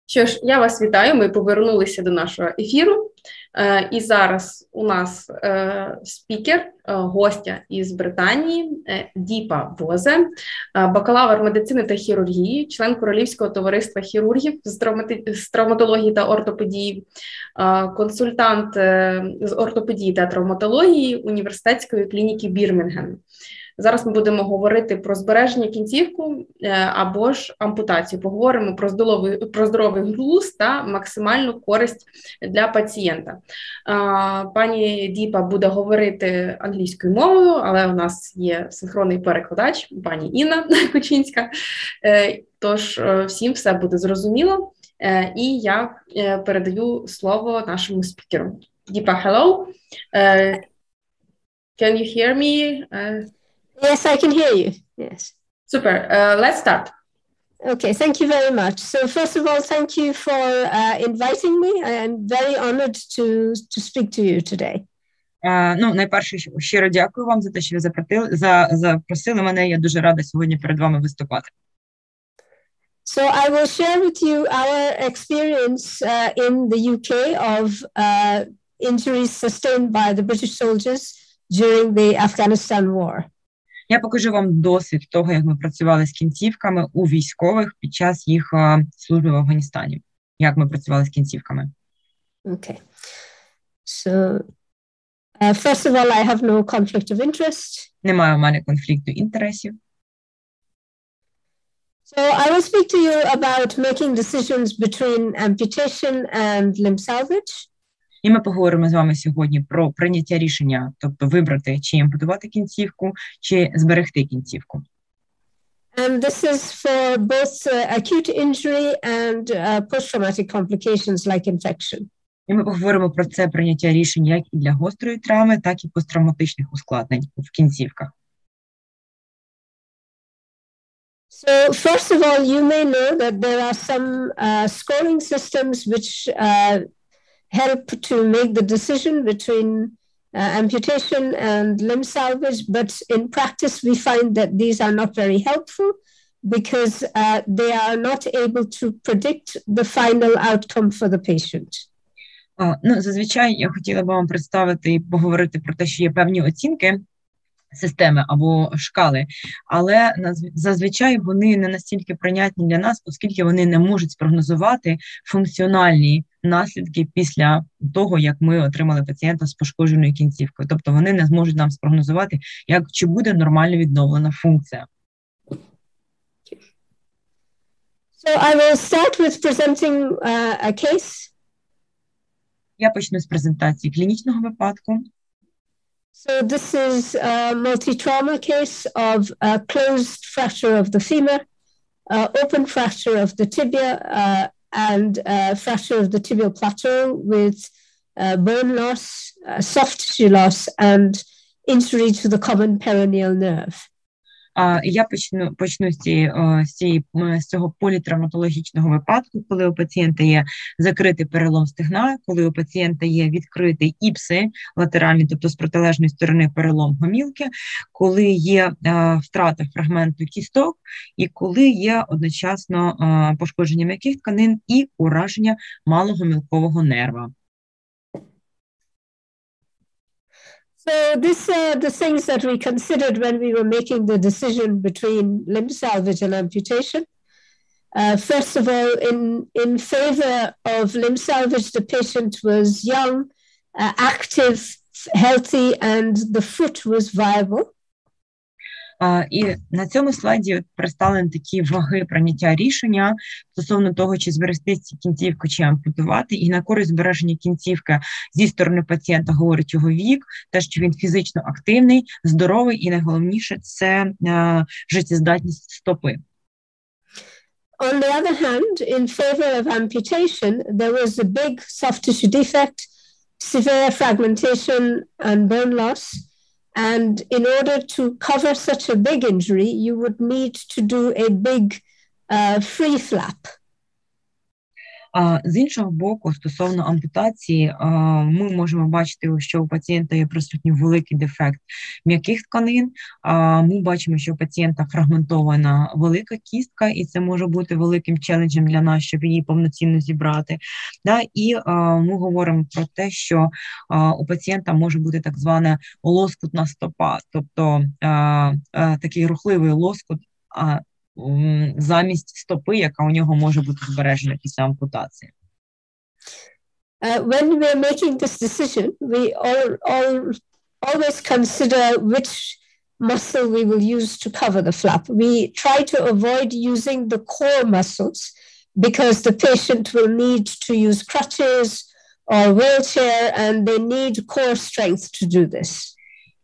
Що ж, я вас вітаю, ми повернулися до нашого ефіру. І зараз у нас спікер, гостя із Британії, Deepa Bose, бакалавр медицини та хірургії, член королівського товариства хірургів з травматології та ортопедії, консультант з ортопедії та травматології університетської клініки Бірмінгема. Зараз ми будемо говорити про збереження кінцівку або ж ампутацію. Поговоримо про здоровий глузд та максимальну користь для пацієнта. Пані Діпа буде говорити англійською мовою, але у нас є синхронний перекладач, пані Інна Кучинська. Тож всім все буде зрозуміло. І я передаю слово нашому спікеру. Діпа, hello. Can you hear me? Yes, I can hear you. Yes. Super. Let's start. Okay, thank you very much. So first of all, thank you for inviting me. I am very honored to speak to you today. Найперше, щиро дякую вам за те, що ви запросили мене. Я дуже рада сьогодні перед вами виступати. So I will share with you our experience in the UK of injuries sustained by the British soldiers during the Afghanistan war. Я покажу вам досвід того, як ми працювали з кінцівками у військових під час їх служби в Афганістані. Як ми працювали з кінцівками. Okay. So, first of all, I have no conflict of interest. Немає у мене конфлікту інтересів. So, I will speak to you about making decisions between amputation and limb salvage. І ми поговоримо з вами сьогодні про прийняття рішення, тобто вибрати, чи ампутувати кінцівку, чи зберегти кінцівку. And this is for both acute injury and post-traumatic complications like infection. І ми поговоримо про це прийняття рішень як і для гострої травми, так і посттравматичних ускладнень в кінцівках. So, first of all, you may know that there are some scoring systems which help to make the decision between amputation and limb salvage, but in practice we find that these are not very helpful because they are not able to predict the final outcome for the patient. Зазвичай я хотіла б вам представити і поговорити про те, що є певні оцінки системи або шкали, але зазвичай вони не настільки прийнятні для нас, оскільки вони не можуть спрогнозувати функціональні наслідки після того, як ми отримали пацієнта з пошкодженою кінцівкою. Тобто вони не зможуть нам спрогнозувати, чи буде нормально відновлена функція. So I will start with presenting a case. Я почну з презентації клінічного випадку. So this is a multi-trauma case of a closed fracture of the femur, open fracture of the tibia, and fracture of the tibial plateau with bone loss, soft tissue loss, and injury to the common peroneal nerve. Я почну з цього політравматологічного випадку, коли у пацієнта є закритий перелом стегна, коли у пацієнта є відкритий іпси латеральний, тобто з протилежної сторони перелом гомілки, коли є втрата фрагменту кісток і коли є одночасно пошкодження м'яких тканин і ураження малогомілкового нерва. So these are the things that we considered when we were making the decision between limb salvage and amputation. First of all, in favor of limb salvage, the patient was young, active, healthy, and the foot was viable. І на цьому слайді представлені такі ваги прийняття рішення стосовно того, чи зберегти кінцівку, чи ампутувати. І на користь збереження кінцівки зі сторони пацієнта говорить його вік, те, що він фізично активний, здоровий і найголовніше – це життєздатність стопи. On the other hand, in favor of amputation, there was a big soft tissue defect, severe fragmentation and bone loss. And in order to cover such a big injury, you would need to do a big free flap. З іншого боку, стосовно ампутації, ми можемо бачити, що у пацієнта є присутній великий дефект м'яких тканин. Ми бачимо, що у пацієнта фрагментована велика кістка, і це може бути великим челенджем для нас, щоб її повноцінно зібрати. І ми говоримо про те, що у пацієнта може бути так звана лоскутна стопа, тобто такий рухливий лоскут, замість стопи, яка у нього може бути збережена після ампутації. When we are making this decision, we always consider which muscle we will use to cover the flap. We try to avoid using the core muscles because the patient will need to use crutches or wheelchair and they need core strength to do this.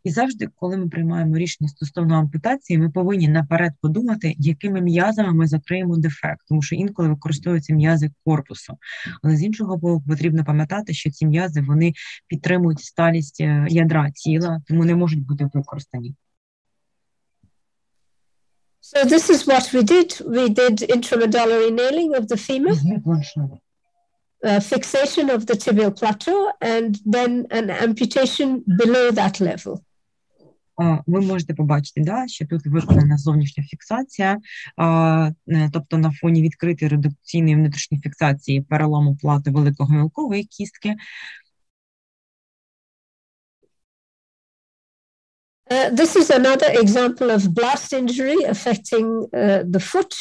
І завжди, коли ми приймаємо рішення стосовно ампутації, ми повинні наперед подумати, якими м'язами ми закриємо дефект, тому що інколи використовуються м'язи корпусу. Але з іншого боку, потрібно пам'ятати, що ці м'язи, вони підтримують сталість ядра тіла, тому не можуть бути використані. So this is what we did. We did intramedullary nailing of the femur, fixation of the tibial plateau, and then an amputation below that level. Ви можете побачити, що тут виконана зовнішня фіксація, тобто на фоні відкритої редукційної внутрішньої фіксації перелому плати великого-мілкової кістки. This is another example of blast injury affecting the foot,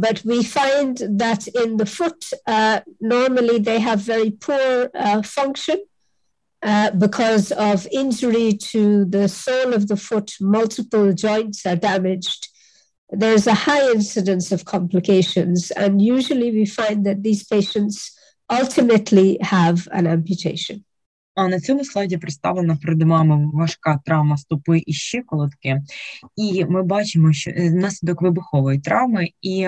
but we find that in the foot, normally they have very poor function. Because of injury to the sole of the foot, multiple joints are damaged. There's a high incidence of complications, and usually we find that these patients ultimately have an amputation. На цьому слайді представлена перед вами важка травма стопи і щиколотки. І ми бачимо, що внаслідок вибухової травми і,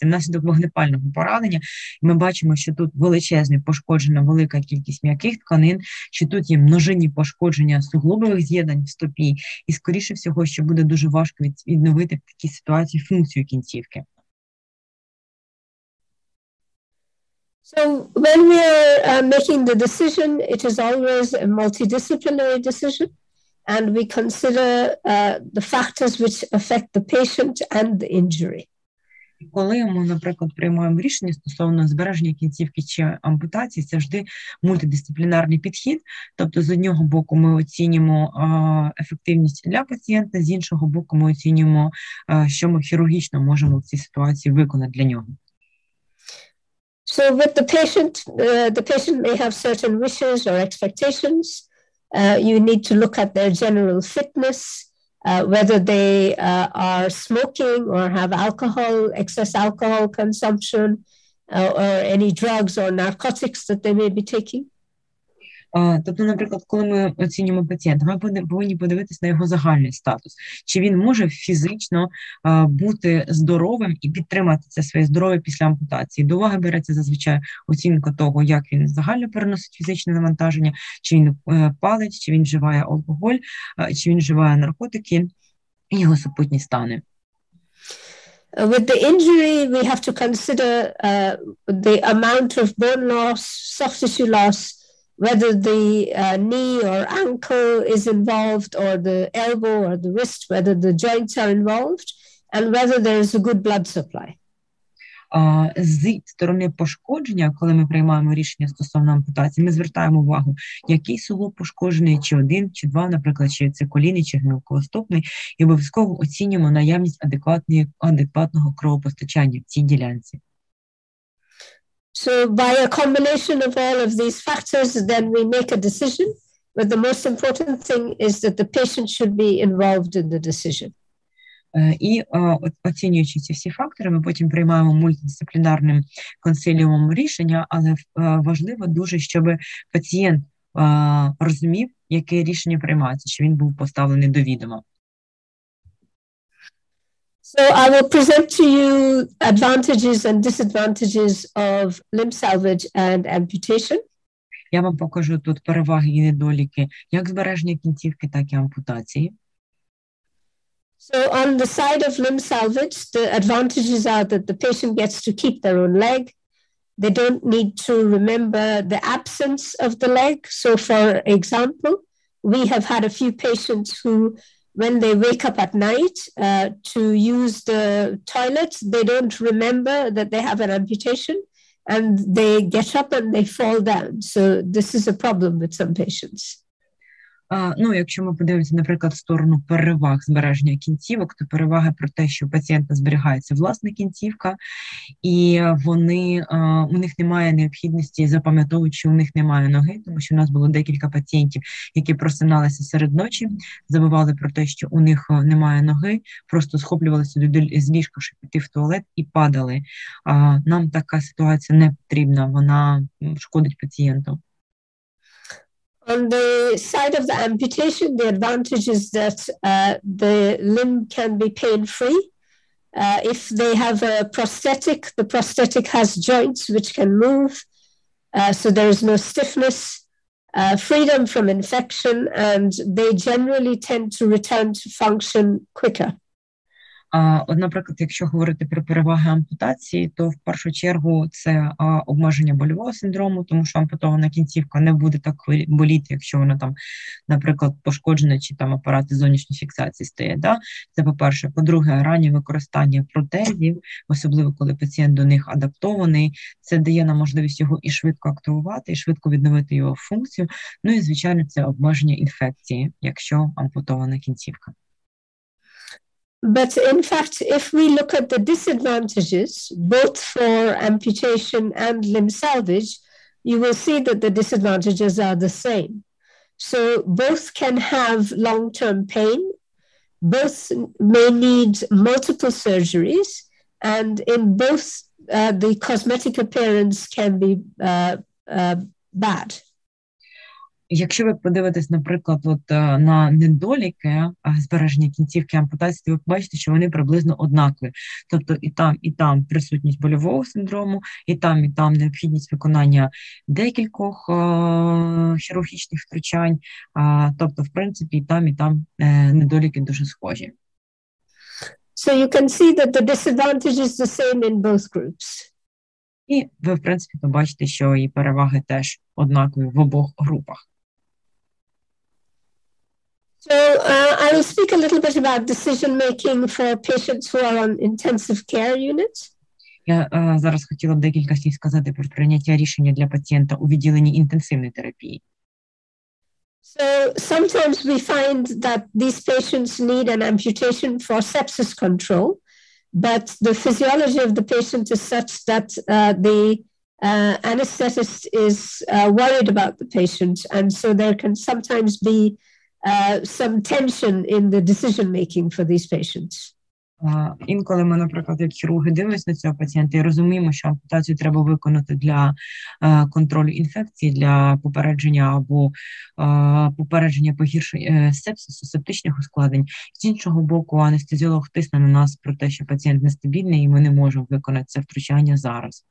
внаслідок вогнепального поранення, ми бачимо, що тут величезна пошкоджена велика кількість м'яких тканин, що тут є множинні пошкодження суглобових з'єднань в стопі, і, скоріше всього, що буде дуже важко відновити в такій ситуації функцію кінцівки. So when we are making the decision, it is always a multidisciplinary decision, and we consider the factors which affect the patient and the injury. Коли ми, наприклад, приймаємо рішення стосовно збереження кінцівки чи ампутації, це завжди мультидисциплінарний підхід. Тобто, з одного боку ми оцінюємо ефективність для пацієнта, з іншого боку ми оцінюємо, що ми хірургічно можемо в цій ситуації виконати для нього. So with the patient may have certain wishes or expectations. You need to look at their general fitness, whether they are smoking or have excess alcohol consumption, or any drugs or narcotics that they may be taking. Тобто, наприклад, коли ми оцінюємо пацієнта, ми повинні подивитися на його загальний статус. Чи він може фізично бути здоровим і підтримати це своє здоров'я після ампутації. До уваги береться зазвичай оцінка того, як він загально переносить фізичне навантаження, чи він палить, чи він вживає алкоголь, чи він вживає наркотики і його супутні стани. With the injury, we have to consider the amount of bone loss, soft tissue loss, whether the knee or ankle is involved, or the elbow or the wrist, whether the joints are involved, and whether there is a good blood supply. З сторони пошкодження, коли ми приймаємо рішення стосовно ампутації, ми звертаємо увагу, який суглоб пошкоджений, чи один, чи два, наприклад, чи це колінний, чи гомілковостопний, і обов'язково оцінюємо наявність адекватного кровопостачання в цій ділянці. So by a combination of all of these factors, then we make a decision, but the most important thing is that the patient should be involved in the decision. І оцінюючи ці всі фактори, ми потім приймаємо мультидисциплінарним консиліумом рішення, але важливо дуже, щоб пацієнт розумів, яке рішення приймається, що він був поставлений до відома. So I will present to you advantages and disadvantages of limb salvage and amputation. Я вам покажу тут переваги і недоліки як збереження кінцівки, так і ампутації. So on the side of limb salvage, the advantages are that the patient gets to keep their own leg. They don't need to remember the absence of the leg. So for example, we have had a few patients who, when they wake up at night to use the toilet, they don't remember that they have an amputation and they get up and they fall down. So this is a problem with some patients. Ну, якщо ми подивимося, наприклад, в сторону переваг збереження кінцівок, то перевага про те, що у пацієнта зберігається власна кінцівка, і у них немає необхідності запам'ятовувати, що у них немає ноги, тому що у нас було декілька пацієнтів, які просиналися серед ночі, забували про те, що у них немає ноги, просто схоплювалися з ліжка, щоб піти в туалет і падали. Нам така ситуація не потрібна, вона шкодить пацієнту. On the side of the amputation, the advantage is that the limb can be pain-free. If they have a prosthetic, the prosthetic has joints which can move, so there is no stiffness, freedom from infection, and they generally tend to return to function quicker. От, наприклад, якщо говорити про переваги ампутації, то в першу чергу це обмеження больового синдрому, тому що ампутована кінцівка не буде так боліти, якщо вона там, наприклад, пошкоджена чи там апарати зовнішньої фіксації стоять. Да? Це по-перше. По-друге, раннє використання протезів, особливо коли пацієнт до них адаптований, це дає нам можливість його і швидко активувати, і швидко відновити його функцію. Ну і, звичайно, це обмеження інфекції, якщо ампутована кінцівка. But in fact, if we look at the disadvantages, both for amputation and limb salvage, you will see that the disadvantages are the same. So both can have long-term pain, both may need multiple surgeries, and in both the cosmetic appearance can be bad. Якщо ви подивитесь, наприклад, на недоліки збереження кінцівки ампутації, ви побачите, що вони приблизно однакові. Тобто і там присутність больового синдрому, і там необхідність виконання декількох хірургічних втручань. Тобто, в принципі, і там недоліки дуже схожі. So you can see that the disadvantage is the same in both groups. І ви, в принципі, побачите, що і переваги теж однакові в обох групах. So I will speak a little bit about decision-making for patients who are on intensive care units. Я зараз хотіла б декілька слів сказати про прийняття рішення для пацієнта у відділенні інтенсивної терапії. So sometimes we find that these patients need an amputation for sepsis control, but the physiology of the patient is such that the anesthetist is worried about the patient, and so there can sometimes be some tension in the decision-making for these patients. Інколи ми, наприклад, як хірурги дивимося на цього пацієнта і розуміємо, що ампутацію треба виконати для контролю інфекції, для попередження або попередження погіршення сепсису, септичних ускладнень. З іншого боку, анестезіолог тисне на нас про те, що пацієнт нестабільний і ми не можемо виконати це втручання зараз.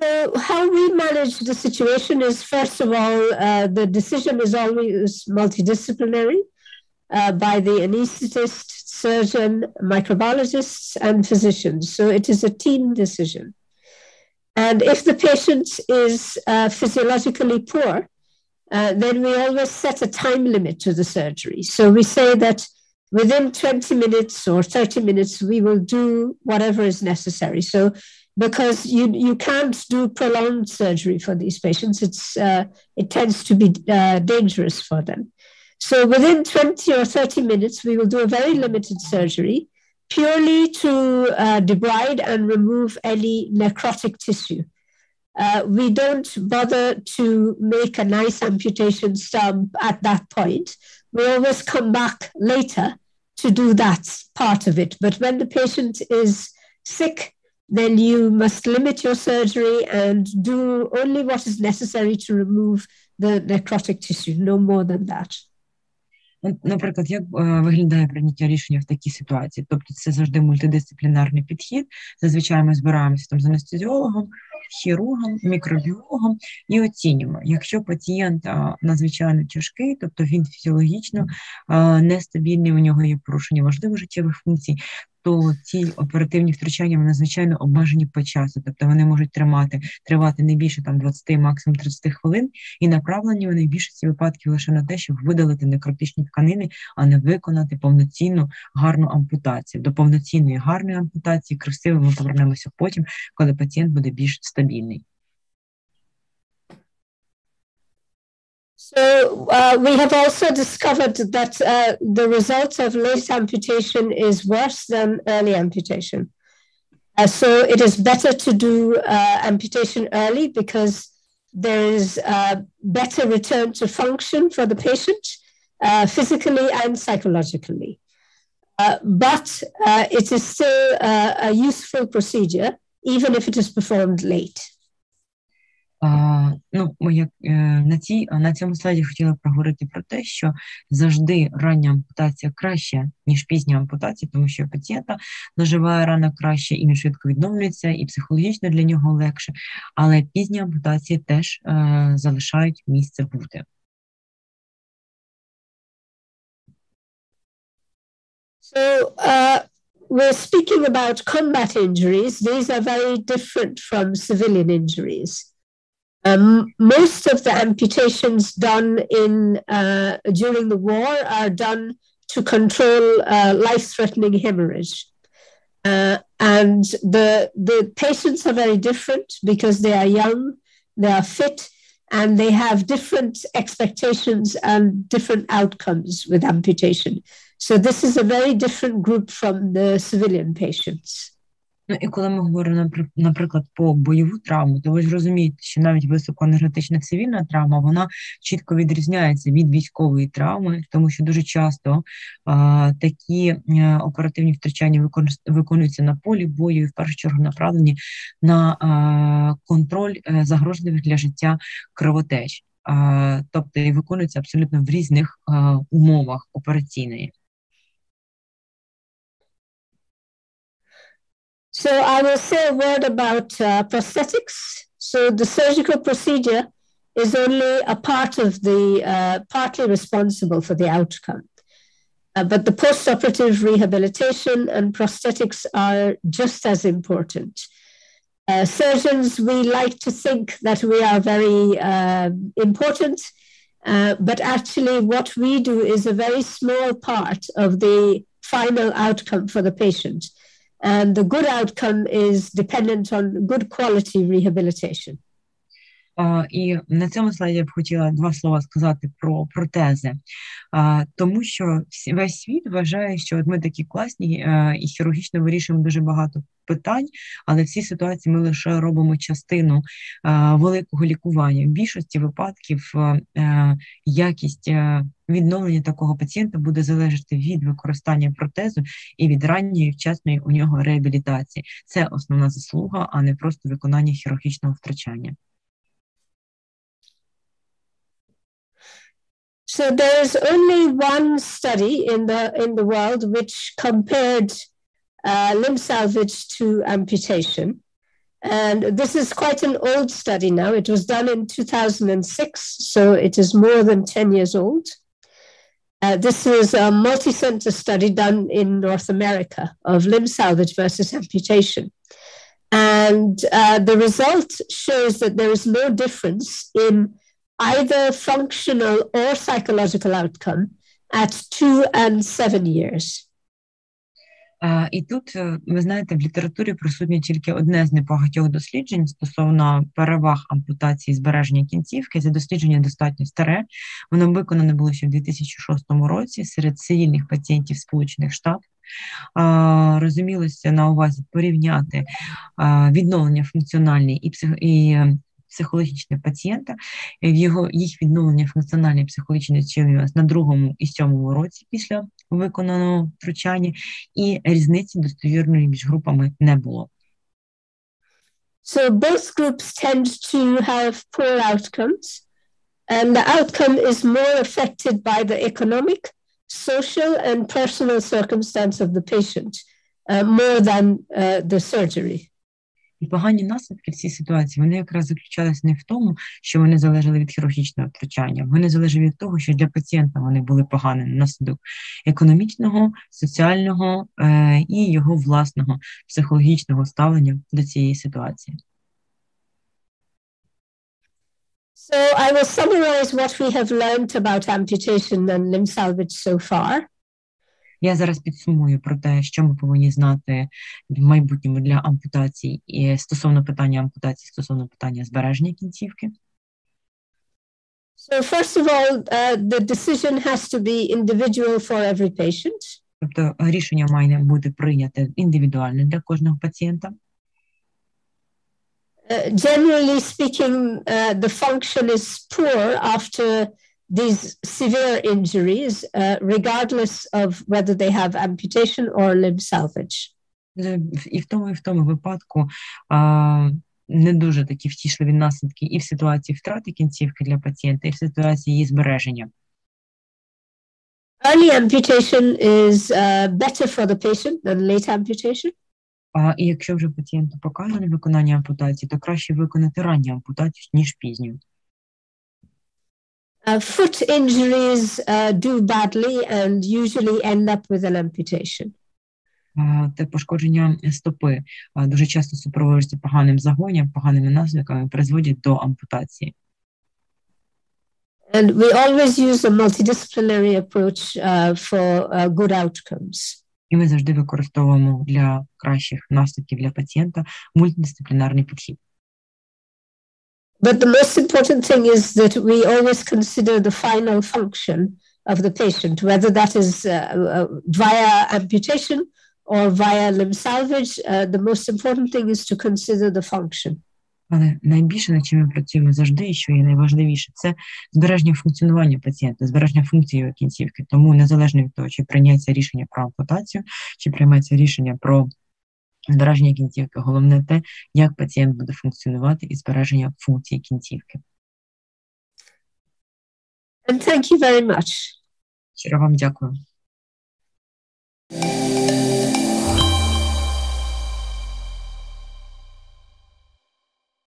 So how we manage the situation is, first of all, the decision is always multidisciplinary by the anesthetist, surgeon, microbiologists, and physicians. So it is a team decision. And if the patient is physiologically poor, then we always set a time limit to the surgery. So we say that within 20 minutes or 30 minutes, we will do whatever is necessary. So because you can't do prolonged surgery for these patients, it tends to be dangerous for them. So within 20 or 30 minutes, we will do a very limited surgery purely to debride and remove any necrotic tissue. We don't bother to make a nice amputation stump at that point. We always come back later to do that part of it. But when the patient is sick, then you must limit your surgery and do only what is necessary to remove the necrotic tissue, no more than that. Наприклад, як виглядає прийняття рішення в такій ситуації? Тобто це завжди мультидисциплінарний підхід. Зазвичай ми збираємося там з анестезіологом, хірургом, мікробіологом і оцінюємо. Якщо пацієнт надзвичайно тяжкий, тобто він фізіологічно нестабільний, у нього є порушення важливих життєвих функцій, то ці оперативні втручання надзвичайно обмежені по часу, тобто вони можуть тривати не більше 20, максимум 30 хвилин, і направлені вони в більшості випадків лише на те, щоб видалити некротичні тканини, а не виконати повноцінну гарну ампутацію. До повноцінної гарної ампутації красиво ми повернемося потім, коли пацієнт буде більш стабільний. So we have also discovered that the results of late amputation is worse than early amputation. So it is better to do amputation early because there is better return to function for the patient, physically and psychologically. But it is still a useful procedure, even if it is performed late. На цьому слайді хотіла проговорити про те, що завжди рання ампутація краще, ніж пізня ампутація, тому що пацієнта заживає рана краще, і він швидко відновлюється, і психологічно для нього легше, але пізні ампутації теж залишають місце бути. So we're speaking about combat injuries. These are very different from civilian injuries. Most of the amputations done during the war are done to control life-threatening hemorrhage. And the patients are very different because they are young, they are fit, and they have different expectations and different outcomes with amputation. So this is a very different group from the civilian patients. І коли ми говоримо, наприклад, по бойову травму, то ви ж розумієте, що навіть високоенергетична цивільна травма, вона чітко відрізняється від військової травми, тому що дуже часто такі оперативні втручання виконуються на полі бою і в першу чергу направлені на контроль загрозливих для життя кровотеч. Тобто і виконуються абсолютно в різних умовах операційної. So I will say a word about prosthetics. So the surgical procedure is only a part of the, partly responsible for the outcome. But the post-operative rehabilitation and prosthetics are just as important. Surgeons, we like to think that we are very important, but actually what we do is a very small part of the final outcome for the patient. And the good outcome is dependent on good quality rehabilitation. І на цьому слайді я б хотіла два слова сказати про протези. Тому що весь світ вважає, що от ми такі класні і хірургічно вирішуємо дуже багато питань, але в цій ситуації ми лише робимо частину великого лікування. В більшості випадків якість відновлення такого пацієнта буде залежати від використання протезу і від ранньої вчасної у нього реабілітації. Це основна заслуга, а не просто виконання хірургічного втручання. So there is only one study in the world which compared limb salvage to amputation. And this is quite an old study now. It was done in 2006, so it is more than 10 years old. This was a multi-center study done in North America of limb salvage versus amputation. And the result shows that there is no difference in either functional or psychological outcome at 2 and 7 years. І тут, ви знаєте, в літературі присутнє тільки одне з небагатьох досліджень стосовно переваг ампутації збереження кінцівки. Це дослідження достатньо старе. Воно виконане було ще в 2006 році серед цивільних пацієнтів Сполучених Штатів. Розумілося на увазі порівняти відновлення функціональне і психологічне пацієнта, їх відновлення функціональної психологічної зчинилось на 2-му і 7-му році після виконаного втручання, і різниці достовірної між групами не було. So both groups tend to have poor outcomes, and the outcome is more affected by the economic, social, and personal circumstance of the patient, more than the surgery. І погані наслідки в цій ситуації, вони якраз заключалися не в тому, що вони залежали від хірургічного втручання, вони залежали від того, що для пацієнта вони були поганими внаслідок економічного, соціального і його власного психологічного ставлення до цієї ситуації. So I will summarize what we have learned about amputation and limb salvage so far. Я зараз підсумую про те, що ми повинні знати в майбутньому для ампутації і стосовно питання ампутації, стосовно питання збереження кінцівки. So first of all, the decision has to be individual for every patient. Тобто рішення має бути прийняте індивідуально для кожного пацієнта. Generally speaking, the function is poor after these severe injuries, regardless of whether they have amputation or limb salvage. І в тому випадку не дуже такі втішливі наслідки і в ситуації втрати кінцівки для пацієнта, і в ситуації її збереження. Early amputation is better for the patient than late amputation. І якщо вже пацієнту показане виконання ампутації, то краще виконати ранню ампутацію, ніж пізню. Foot injuries do badly and usually end up with an amputation. Те пошкодження стопи дуже часто супроводжується поганим загоєм, поганими наслідками, призводять до ампутації. And we always use a multidisciplinary approach for good outcomes. І ми завжди використовуємо для кращих наслідків для пацієнта мультидисциплінарний підхід. But the most important thing is that we always consider the final function of the patient, whether that is via amputation or via limb salvage. The most important thing is to consider the function. Але найбільше, над чим ми працюємо завжди, і що є найважливіше, це збереження функціонування пацієнта, збереження функції його кінцівки. Тому незалежно від того, чи прийняється рішення про ампутацію, чи прийметься рішення про збереження кінцівки, головне те, як пацієнт буде функціонувати і збереження функції кінцівки. And thank you very much. Щиро вам дякую.